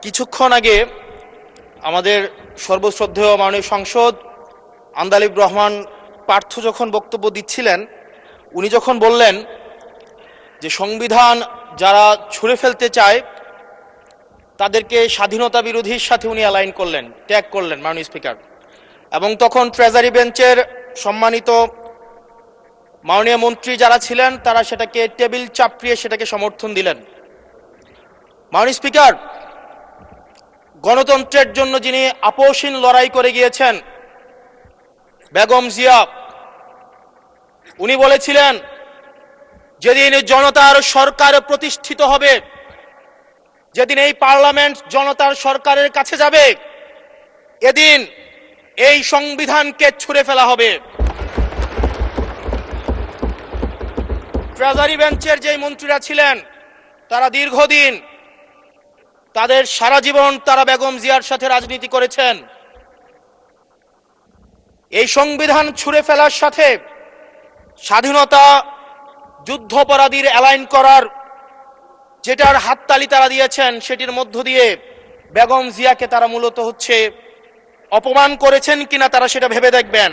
কিছুক্ষণ আগে আমাদের সর্বশ্রদ্ধেয় মাননীয় সংসদ আন্দালিব রহমান পার্থ যখন বক্তব্য দিচ্ছিলেন, উনি যখন বললেন যে সংবিধান যারা ছুঁড়ে ফেলতে চায় তাদেরকে স্বাধীনতা বিরোধীর সাথে উনি অ্যালাইন করলেন, ট্যাগ করলেন মাননীয় স্পিকার। এবং তখন ট্রেজারি বেঞ্চের সম্মানিত মাননীয় মন্ত্রী যারা ছিলেন তারা সেটাকে টেবিল চাপড়িয়ে সেটাকে সমর্থন দিলেন। মাননীয় স্পিকার, গণতন্ত্রের জন্য যিনি আপোষহীন লড়াই করে গিয়েছেন বেগম জিয়া, উনি বলেছিলেন যেদিন জনতার সরকার প্রতিষ্ঠিত হবে, যেদিন এই পার্লামেন্ট জনতার সরকারের কাছে যাবে, এদিন এই সংবিধানকে ছুঁড়ে ফেলা হবে। ট্রেজারি বেঞ্চের যে মন্ত্রীরা ছিলেন তারা দীর্ঘদিন, তাদের সারা জীবন তারা বেগম জিয়ার সাথে রাজনীতি করেছেন। এই সংবিধান ছুঁড়ে ফেলার সাথে স্বাধীনতা যুদ্ধাপরাধীর অ্যালাইন করার যেটার হাততালি তারা দিয়েছেন, সেটির মধ্য দিয়ে বেগম জিয়াকে তারা মূলত অপমান করেছেন কিনা তারা সেটা ভেবে দেখবেন।